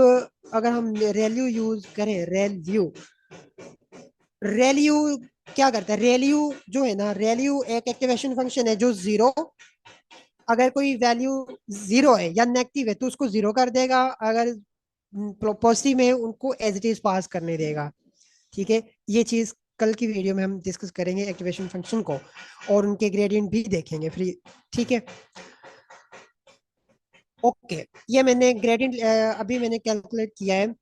अगर हम रेलियो यूज करें, रेलियो क्या करता है, रेलियो जो है ना, रेलियो एक एक्टिवेशन फंक्शन है जो जीरो, अगर कोई वैल्यू जीरो है या नेगेटिव है तो उसको जीरो कर देगा, अगर पॉजिटिव में उनको एज इट इज पास करने देगा। ठीक है, ये चीज कल की वीडियो में हम डिस्कस करेंगे एक्टिवेशन फंक्शन को, और उनके ग्रेडियंट भी देखेंगे फ्री। ठीक है, ओके। ये मैंने ग्रेडियंट अभी मैंने कैलकुलेट किया है,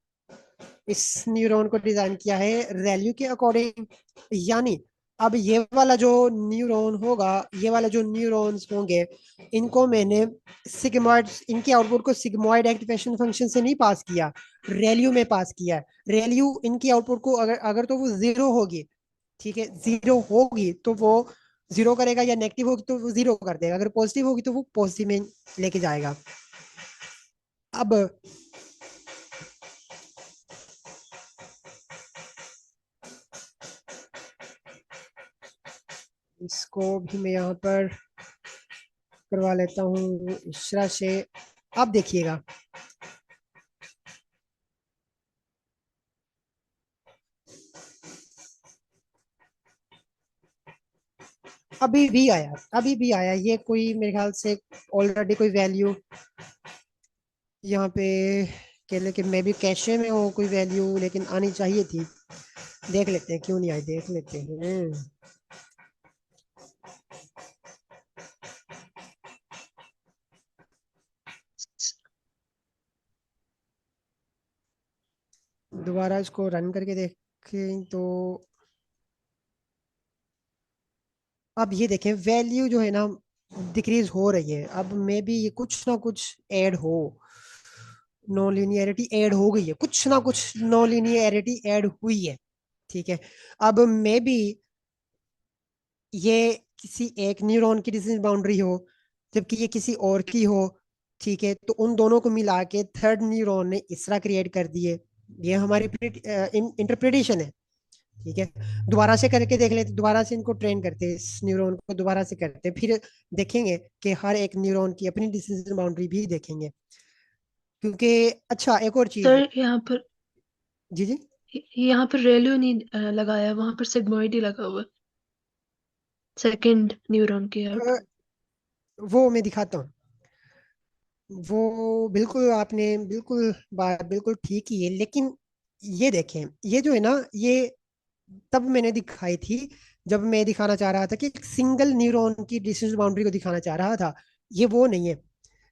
इस न्यूरॉन को डिजाइन किया है वैल्यू के अकॉर्डिंग। यानी अब ये वाला जो न्यूरॉन होगा, ये वाला जो न्यूरॉन्स होंगे, इनको मैंने सिग्मॉइड, इनके आउटपुट को सिग्मॉइड एक्टिवेशन फंक्शन से नहीं पास किया, रेल्यू में पास किया है। रेल्यू इनकी आउटपुट को अगर अगर तो वो जीरो होगी, ठीक है, जीरो होगी तो वो जीरो करेगा, या नेगेटिव होगी तो वो जीरो कर देगा, अगर पॉजिटिव होगी तो वो पॉजिटिव में लेके जाएगा। अब इसको भी मैं यहाँ पर करवा लेता हूँ इशरा से। आप देखिएगा, अभी भी आया, ये कोई मेरे ख्याल से ऑलरेडी कोई वैल्यू यहाँ पे कह ले कि मे भी कैशे में हो कोई वैल्यू, लेकिन आनी चाहिए थी। देख लेते हैं क्यों नहीं आई, देख लेते हैं। दोबारा इसको रन करके देखें तो अब ये देखें, वैल्यू जो है ना डिक्रीज हो रही है। अब मे बी ये कुछ ना कुछ ऐड हो, नॉन लीनियरिटी ऐड हो गई है, कुछ ना कुछ नॉन लीनियरिटी ऐड हुई है। ठीक है, अब मे बी ये किसी एक न्यूरॉन की डिस्टेंस बाउंड्री हो, जबकि ये किसी और की हो। ठीक है, तो उन दोनों को मिला के थर्ड न्यूरॉन ने इस तरह क्रिएट कर दिए। ये हमारी इंटरप्रिटेशन है। ठीक है, दोबारा से करके देख लेते, दोबारा से इनको ट्रेन करते हैं, इस न्यूरॉन को दोबारा से करते हैं, फिर देखेंगे कि हर एक न्यूरॉन की अपनी डिस्टेंस बाउंड्री भी देखेंगे। क्योंकि अच्छा, एक और चीज। सर यहाँ पर जी जी, यहाँ पर रेलियो नहीं लगाया, वहां पर सिग्मॉइड ही लगा हुआ सेकंड न्यूरॉन के अ, आउटपुट। वो मैं दिखाता हूँ। वो बिल्कुल आपने बिल्कुल बात बिल्कुल ठीक ही है, लेकिन ये देखें, ये जो है ना, ये तब मैंने दिखाई थी जब मैं दिखाना चाह रहा था कि एक सिंगल न्यूरॉन की डिस्टेंस बाउंड्री को दिखाना चाह रहा था। ये वो नहीं है।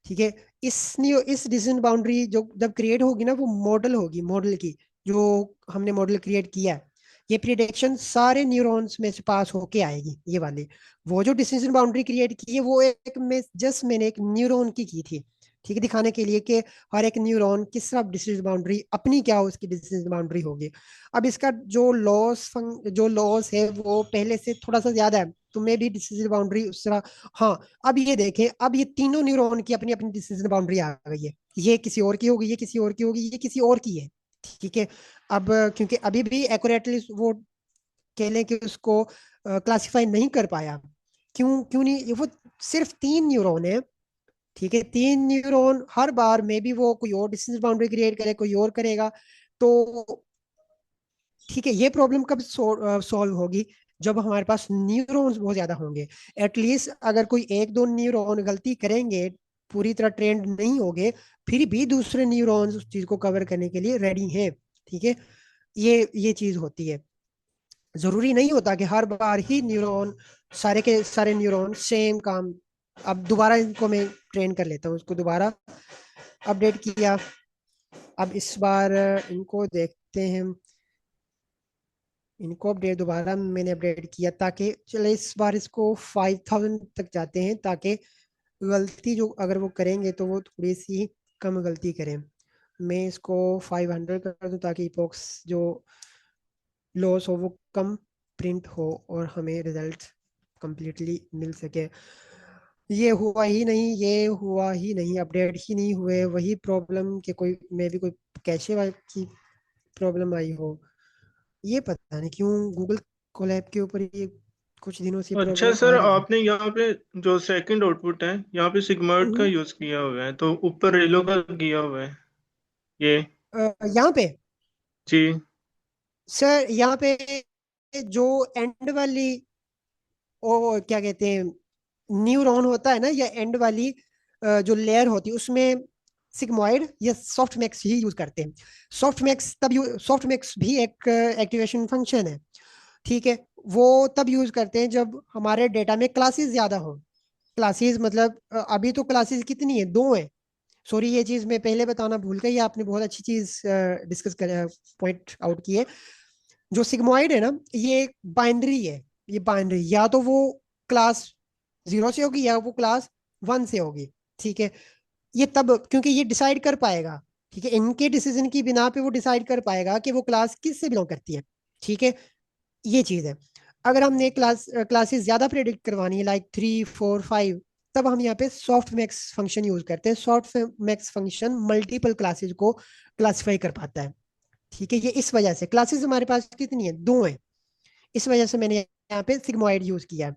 ठीक है, इस डिस्टेंस बाउंड्री जो जब क्रिएट होगी ना, वो मॉडल होगी, मॉडल की, जो हमने मॉडल क्रिएट किया है, ये प्रिडिक्शन सारे न्यूरॉन्स में से पास होके आएगी, ये वाली। वो जो डिस्टेंस बाउंड्री क्रिएट की है, वो एक में जस्ट मैंने एक न्यूरॉन की थी। ठीक है, दिखाने के लिए कि हर एक न्यूरॉन किस तरह डिस्टेंस बाउंड्री अपनी क्या उसकी डिस्टेंस बाउंड्री होगी। अब इसका जो लॉस है वो पहले से थोड़ा सा ज्यादा है, तो मे भी डिस्टेंस बाउंड्री उस तरह। हाँ, अब ये देखें, अब ये तीनों न्यूरॉन की अपनी अपनी डिस्टेंस बाउंड्री आ गई है। ये किसी और की होगी, ये किसी और की होगी, ये किसी और की है। ठीक है, अब क्योंकि अभी भी एक्यूरेटली वो कह लें कि उसको क्लासिफाई नहीं कर पाया। क्यों क्यों नहीं, वो सिर्फ 3 न्यूरॉन है ठीक है, 3 न्यूरॉन हर बार में भी वो कोई और डिस्टेंस बाउंड्री क्रिएट करे, कोई और करेगा। तो ठीक है, ये प्रॉब्लम कब सॉल्व होगी? जब हमारे पास न्यूरॉन्स बहुत ज्यादा होंगे। एटलीस्ट अगर कोई एक दो न्यूरॉन गलती करेंगे, पूरी तरह ट्रेंड नहीं होंगे, फिर भी दूसरे न्यूरॉन्स उस चीज को कवर करने के लिए रेडी हैं। ठीक है, ये चीज होती है। जरूरी नहीं होता कि हर बार ही न्यूरॉन, सारे के सारे न्यूरॉन सेम काम। अब दोबारा इनको मैं ट्रेन कर लेता हूँ, उसको दोबारा अपडेट किया। अब इस बार इनको देखते हैं। इनको अपडेट दोबारा मैंने अपडेट किया, ताकि चले इस बार इसको 5000 तक जाते हैं, ताकि गलती जो अगर वो करेंगे तो वो थोड़ी सी कम गलती करें। मैं इसको 500 कर दूं, ताकि इपॉक्स जो लॉस हो वो कम प्रिंट हो और हमें रिजल्ट कंप्लीटली मिल सके। ये हुआ ही नहीं, ये हुआ ही नहीं, अपडेट ही नहीं हुए। वही प्रॉब्लम के कोई मे भी कोई कैशे की प्रॉब्लम आई हो। ये पता नहीं क्यों गूगल कोलैब के ऊपर ये कुछ दिनों से अच्छा प्रॉब्लम सर, आ रही है। आपने यहाँ पे जो सेकंड आउटपुट है यहाँ पे सिग्मर्ट का हम्म, यूज किया हुआ है, तो ऊपर रेलो का किया हुआ है ये। यहाँ पे जी। सर, यहाँ पे जो एंड वाली, वो क्या कहते हैं, न्यूरॉन होता है ना, या एंड वाली जो लेयर होती है, उसमें सिग्मॉइड या सॉफ्ट मैक्स ही यूज करते हैं। सॉफ्ट मैक्स भी एक एक्टिवेशन फंक्शन है। ठीक है, वो तब यूज करते हैं जब हमारे डेटा में क्लासेस ज्यादा हो। क्लासेस मतलब अभी तो क्लासेस कितनी है, 2 है। सॉरी, ये चीज मैं पहले बताना भूल गई, आपने बहुत अच्छी चीज डिस्कस कर पॉइंट आउट की है। जो सिग्मॉइड है ना, ये बाइनरी है। ये बाइनरी या तो वो क्लास 0 से होगी, या वो क्लास 1 से होगी। ठीक है, ये तब क्योंकि ये डिसाइड कर पाएगा। ठीक है, इनके डिसीजन की बिना पे वो डिसाइड कर पाएगा कि वो क्लास किस से बिलोंग करती है। ठीक है, ये चीज है। अगर हमने क्लासेस ज्यादा प्रेडिक्ट करवानी है, लाइक 3 4 5, तब हम यहाँ पे सॉफ्ट मैक्स फंक्शन यूज करते हैं। Soft max function multiple classes को क्लासिफाई कर पाता है। ठीक है, ये इस वजह से क्लासेस हमारे पास कितनी है, 2 है। इस वजह से मैंने यहाँ पे सिग्मोइड यूज किया है।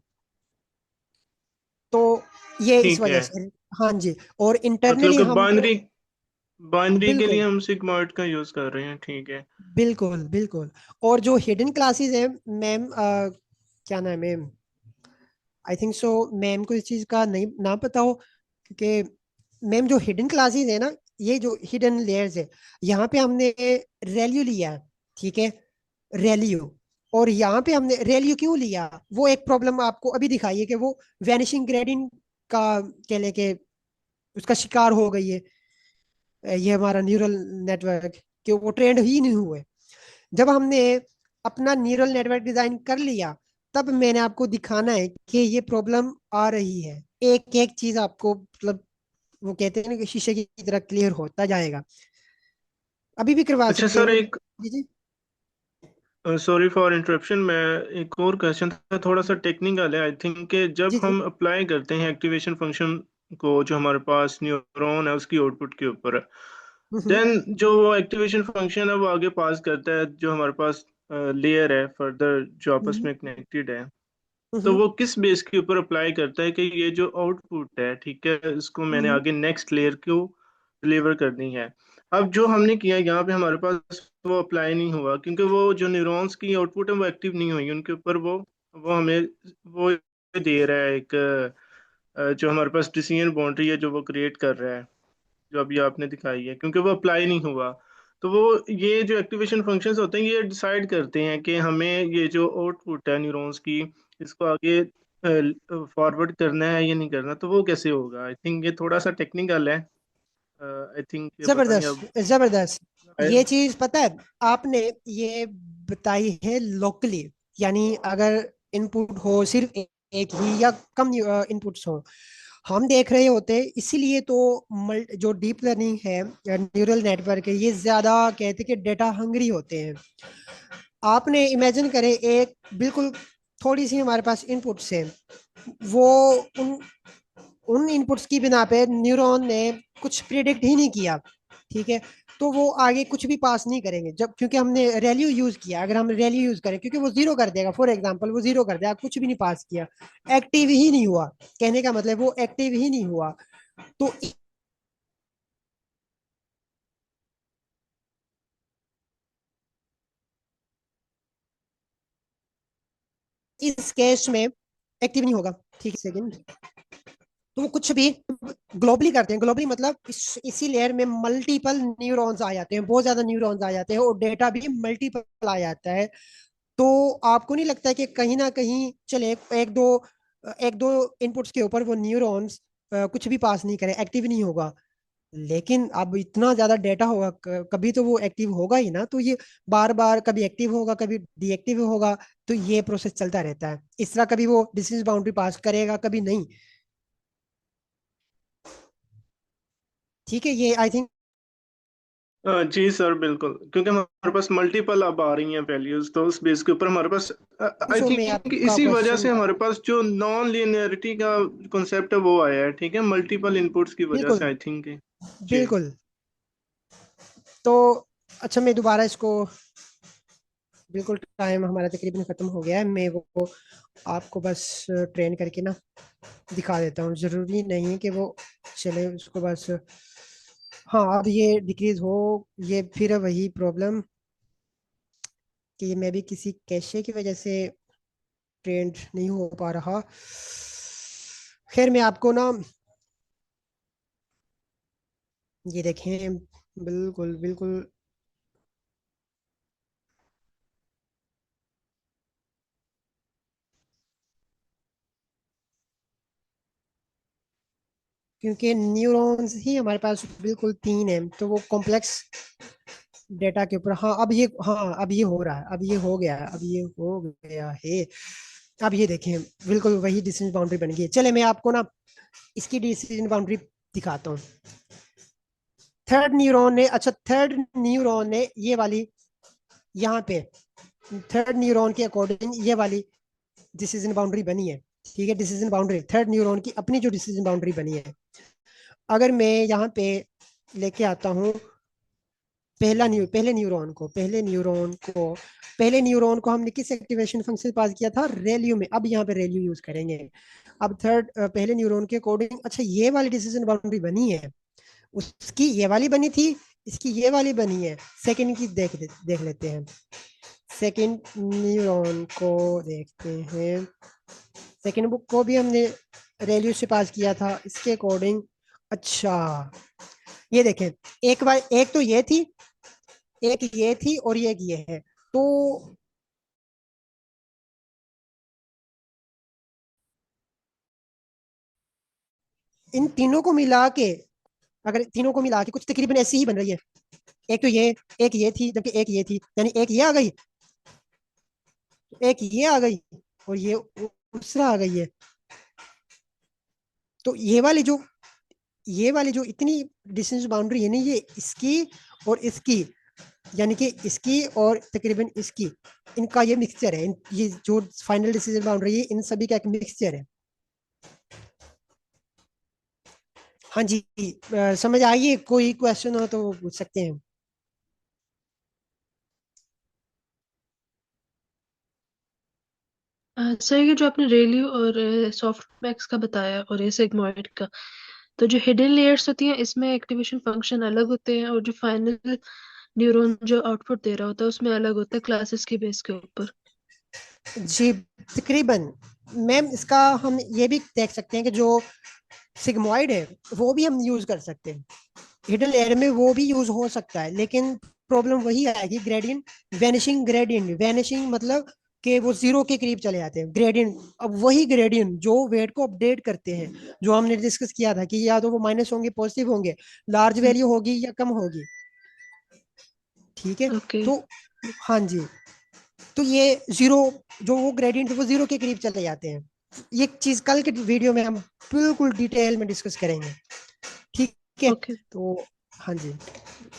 तो ये इस ठीक वजह है, से। हाँ जी। और मतलब इंटरनली कि हम बाइनरी बाइनरी के लिए बिल्कुल हम सिग्मर्ट का यूज कर रहे हैं, ठीक है। बिल्कुल बिल्कुल। और जो हिडन क्लासेस है मैम, क्या नाम है, आई थिंक सो, मैम को इस चीज का नहीं ना पता हो, क्योंकि मैम जो हिडन क्लासेस है ना, ये जो हिडन लेयर्स है, यहाँ पे हमने रैल्यू लिया है। ठीक है, रैल्यू। और यहाँ पे हमने रैल्यू क्यों लिया, वो एक प्रॉब्लम आपको अभी दिखाई है कि वो वैनिशिंग ग्रेडियंट का कह लें कि उसका शिकार हो गई है। ये हमारा न्यूरल नेटवर्क, कि वो ट्रेंड ही नहीं हुए। जब हमने अपना न्यूरल नेटवर्क डिजाइन कर लिया, तब मैंने आपको दिखाना है कि ये प्रॉब्लम आ रही है। एक एक चीज आपको मतलब, वो कहते हैं ना कि शीशे की तरह क्लियर होता जाएगा। अभी भी करवा अच्छा सकते हैं सर, वो। एक जी जी। सॉरी फॉर इंटरप्शन, मैं एक और क्वेश्चन था, थोड़ा सा टेक्निकल है आई थिंक, कि जब जी जी। हम अप्लाई करते हैं एक्टिवेशन फंक्शन को जो हमारे पास न्यूरॉन है उसकी आउटपुट के ऊपर, हम्म देन जो वो एक्टिवेशन फंक्शन है वो आगे पास करता है जो हमारे पास लेयर है फर्दर जो आपस हम्म में कनेक्टेड है, तो हम्म वो किस बेस के ऊपर अप्लाई करता है कि ये जो आउटपुट है, ठीक है, इसको मैंने हम्म आगे नेक्स्ट लेयर को डिलीवर करनी है। अब जो हमने किया यहाँ पे हमारे पास वो अप्लाई नहीं हुआ, क्योंकि वो जो न्यूरॉन्स की आउटपुट है वो एक्टिव नहीं हुई उनके ऊपर, वो हमें वो दे रहा है एक जो हमारे पास डिसीजन बाउंड्री है जो वो क्रिएट कर रहा है, जो अभी आपने दिखाई है, क्योंकि वो अप्लाई नहीं हुआ। तो वो ये जो एक्टिवेशन फंक्शंस होते हैं ये डिसाइड करते हैं कि हमें ये जो आउटपुट है न्यूरॉन्स की, इसको आगे फॉरवर्ड करना है या नहीं करना, तो वो कैसे होगा? आई थिंक ये थोड़ा सा टेक्निकल है। आई थिंक ये पता नहीं अब जबरदस्त जबरदस्त। आए- ये चीज पता है, आपने ये बताई है लोकली, यानी अगर इनपुट हो सिर्फ एक ही, या कम इनपुट्स हो, हम देख रहे होते हैं। इसीलिए तो जो डीप लर्निंग है या न्यूरल नेटवर्क है, ये ज्यादा कहते हैं कि डेटा हंग्री होते हैं। आपने इमेजिन करें, एक बिल्कुल थोड़ी सी हमारे पास इनपुट्स है, वो उन उन इनपुट्स की बिना पे न्यूरॉन ने कुछ प्रिडिक्ट ही नहीं किया। ठीक है, तो वो आगे कुछ भी पास नहीं करेंगे, जब क्योंकि हमने रैल्यू यूज किया। अगर हम रैल्यू यूज करें, क्योंकि वो जीरो कर देगा, फॉर एग्जांपल वो जीरो कर देगा, कुछ भी नहीं पास किया, एक्टिव ही नहीं हुआ। कहने का मतलब वो एक्टिव ही नहीं हुआ। तो इस केस में एक्टिव नहीं होगा। ठीक है, सेकंड। तो वो कुछ भी ग्लोबली करते हैं। ग्लोबली मतलब इसी लेयर में मल्टीपल न्यूरॉन्स आ जाते हैं, बहुत ज्यादा न्यूरॉन्स आ जाते हैं और डेटा भी मल्टीपल आ जाता है। तो आपको नहीं लगता है कि कहीं ना कहीं चले एक दो इनपुट्स के ऊपर वो न्यूरॉन्स कुछ भी पास नहीं करे, एक्टिव नहीं होगा। लेकिन अब इतना ज्यादा डेटा होगा, कभी तो वो एक्टिव होगा ही ना। तो ये बार बार कभी एक्टिव होगा, कभी डीएक्टिव होगा। तो ये प्रोसेस चलता रहता है इस तरह। कभी वो डिस्टेंस बाउंड्री पास करेगा, कभी नहीं। ठीक है, ये आई थिंक। जी सर बिल्कुल, क्योंकि हमारे पास मल्टीपल अब आ रही हैं वैल्यूज, तो उस बेस के ऊपर हमारे पास आई सो मैं थिंक आपका इसी वजह क्वेश्चन। से हमारे पास जो नॉन लीनियरिटी का कॉन्सेप्ट है वो आया है। ठीक है, मल्टीपल इनपुट्स की वजह से बिल्कुल आई थिंक। जी। बिल्कुल। तो अच्छा, मैं दोबारा इसको, बिल्कुल टाइम हमारा तकरीबन खत्म हो गया है। मैं वो आपको बस ट्रेन करके ना दिखा देता हूँ। जरूरी नहीं है कि वो चले उसको बस। हाँ, अब ये डिक्रीज हो। ये फिर वही प्रॉब्लम कि मैं भी किसी कैशे की वजह से ट्रेंड नहीं हो पा रहा। खैर, मैं आपको ना ये देखें। बिल्कुल बिल्कुल। क्योंकि न्यूरॉन्स ही हमारे पास बिल्कुल तीन है, तो वो कॉम्प्लेक्स डेटा के ऊपर। हाँ, अब ये हो रहा है, अब ये हो गया है, अब ये हो गया है। अब ये देखें, बिल्कुल वही डिसीजन बाउंड्री बन गई है। चले मैं आपको ना इसकी डिसीजन बाउंड्री दिखाता हूँ। थर्ड न्यूरॉन ने ये वाली यहाँ पे, थर्ड न्यूरॉन के अकॉर्डिंग ये वाली डिसीजन बाउंड्री बनी है। ठीक है, डिसीजन बाउंड्री थर्ड न्यूरॉन की अपनी जो डिसीजन बाउंड्री बनी है। अगर मैं यहाँ पे लेके आता हूँ पहले न्यूरॉन को हमने किस एक्टिवेशन फंक्शन पास किया था? रेल्यू में। अब यहाँ पे रेल्यू यूज करेंगे। अब पहले न्यूरॉन के अकॉर्डिंग अच्छा ये वाली डिसीजन बाउंड्री बनी है, उसकी ये वाली बनी थी, इसकी ये वाली बनी है। सेकंड की देख लेते हैं। सेकंड न्यूरॉन को देखते हैं। सेकंड बुक को भी हमने रेल्यू से पास किया था इसके अकॉर्डिंग। अच्छा, ये देखें, एक तो ये थी, एक ये थी और एक ये है। तो इन तीनों को मिला के, अगर तीनों को मिला के कुछ तकरीबन ऐसी ही बन रही है। एक तो ये, एक ये थी, जबकि एक ये थी, यानी एक ये आ गई, एक ये आ गई और ये दूसरा आ गई है। तो ये वाली जो इतनी डिस्टेंस बाउंड्री है ना, ये इसकी और इसकी, यानी कि इसकी और तकरीबन इसकी, इनका ये मिक्सचर है। ये जो फाइनल डिसीजन बाउंड्री है, इन सभी का एक मिक्सचर है। हाँ जी, समझ आइए। कोई क्वेश्चन हो तो वो पूछ सकते हैं। सर ये जो आपने रेलियो और सॉफ्ट मैक्स का बताया और ये सिग्मॉइड का, तो जो हिडन लेयर्स होती हैं इसमें एक्टिवेशन फंक्शन अलग होते हैं और जो फाइनल न्यूरॉन जो आउटपुट दे रहा होता है उसमें अलग होता है क्लासेस की बेस के ऊपर। जी, तकरीबन। मैम, इसका हम ये भी देख सकते हैं कि जो सिग्मॉइड है वो भी हम यूज कर सकते हैं। हिडन लेयर में वो भी यूज हो सकता है, लेकिन प्रॉब्लम वही आएगी, ग्रेडियंट, वैनिशिंग मतलब कि वो जीरो के करीब चले जाते हैं ग्रेडियंट। अब वही ग्रेडियंट जो वेट को अपडेट करते हैं, जो हमने डिस्कस किया था कि या तो वो माइनस होंगे, पॉजिटिव होंगे, लार्ज वैल्यू होगी या कम होगी। ठीक है। ओके। तो हाँ जी, तो ये जीरो, जो वो ग्रेडियंट वो जीरो के करीब चले जाते हैं। ये चीज कल के वीडियो में हम बिल्कुल डिटेल में डिस्कस करेंगे। ठीक है। ओके। तो हाँ जी,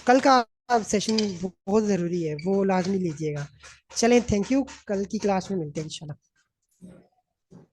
कल का सेशन बहुत ज़रूरी है, वो लाजमी लीजिएगा। चलें, थैंक यू। कल की क्लास में मिलते हैं इंशाल्लाह।